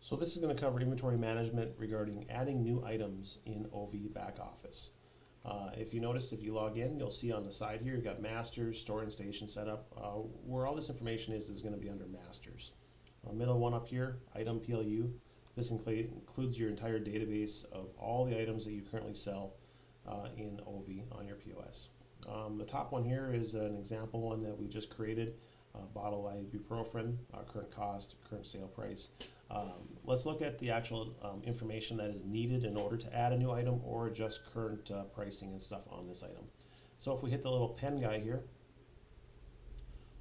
So this is going to cover inventory management regarding adding new items in Ovvi back office. If you notice, if you log in, you'll see on the side here, you've got masters, store and station setup. Where all this information is going to be under masters. Middle one up here, item PLU. This includes your entire database of all the items that you currently sell in Ovvi on your POS. The top one here is an example one that we just created. Bottle ibuprofen, current cost, current sale price. Let's look at the actual information that is needed in order to add a new item or just current pricing and stuff on this item. So if we hit the little pen guy here,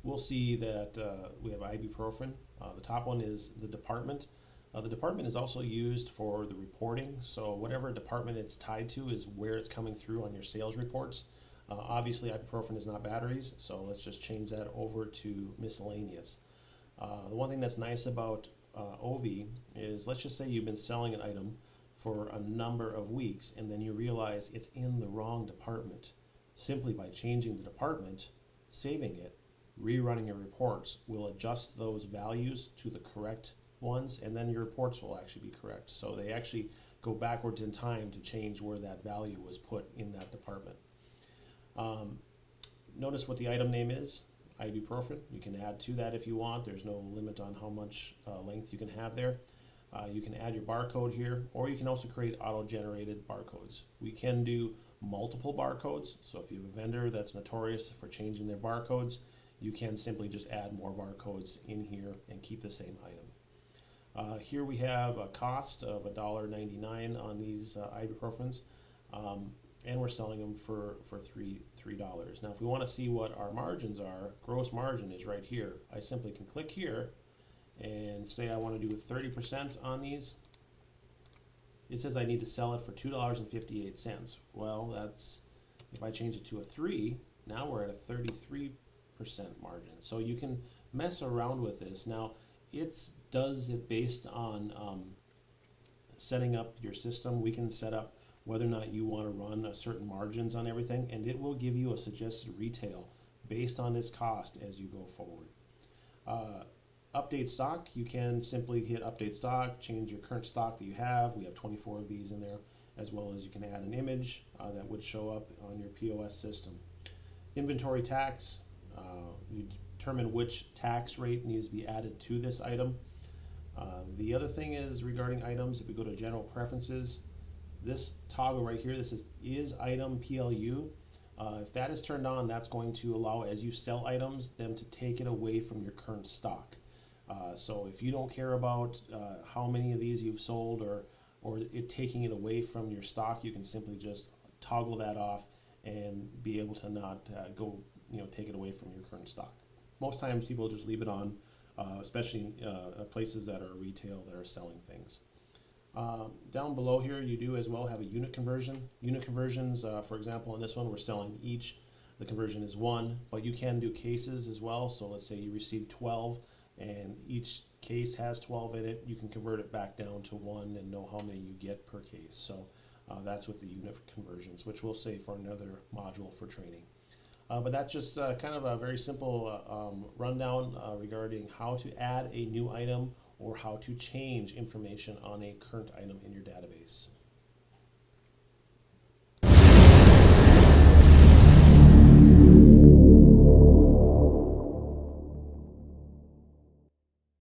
we'll see that we have ibuprofen. The top one is the department. The department is also used for the reporting, so whatever department it's tied to is where it's coming through on your sales reports. Obviously ibuprofen is not batteries, so let's just change that over to miscellaneous. The one thing that's nice about Ovvi is, let's just say you've been selling an item for a number of weeks and then you realize it's in the wrong department. Simply by changing the department, saving it, rerunning your reports will adjust those values to the correct ones, and then your reports will actually be correct. So they actually go backwards in time to change where that value was put in that department. Notice what the item name is, ibuprofen. You can add to that if you want. There's no limit on how much length you can have there. You can add your barcode here, or you can also create auto-generated barcodes. We can do multiple barcodes, so if you have a vendor that's notorious for changing their barcodes, you can simply just add more barcodes in here and keep the same item. Here we have a cost of $1.99 on these ibuprofens. And we're selling them for $3. Now if we want to see what our margins are, gross margin is right here. I simply can click here and say I want to do 30% on these. It says I need to sell it for $2.58. Well, that's, if I change it to a 3, now we're at a 33% margin. So you can mess around with this. Now it does it based on setting up your system. We can set up whether or not you want to run certain margins on everything, and it will give you a suggested retail based on this cost as you go forward. Update stock, you can simply hit update stock, change your current stock that you have. We have 24 of these in there, as well as you can add an image that would show up on your POS system. Inventory tax, you determine which tax rate needs to be added to this item. The other thing is regarding items, if we go to general preferences, this toggle right here, this is item PLU. If that is turned on, that's going to allow, as you sell items, them to take it away from your current stock. So if you don't care about how many of these you've sold or it taking it away from your stock, you can simply just toggle that off and be able to not go, take it away from your current stock. Most times people just leave it on, especially places that are retail that are selling things. Down below here, you do as well have a unit conversion. Unit conversions, for example, on this one, we're selling each. The conversion is 1, but you can do cases as well. So let's say you receive 12, and each case has 12 in it. You can convert it back down to 1 and know how many you get per case. So that's with the unit conversions, which we'll save for another module for training. But that's just kind of a very simple rundown regarding how to add a new item or how to change information on a current item in your database.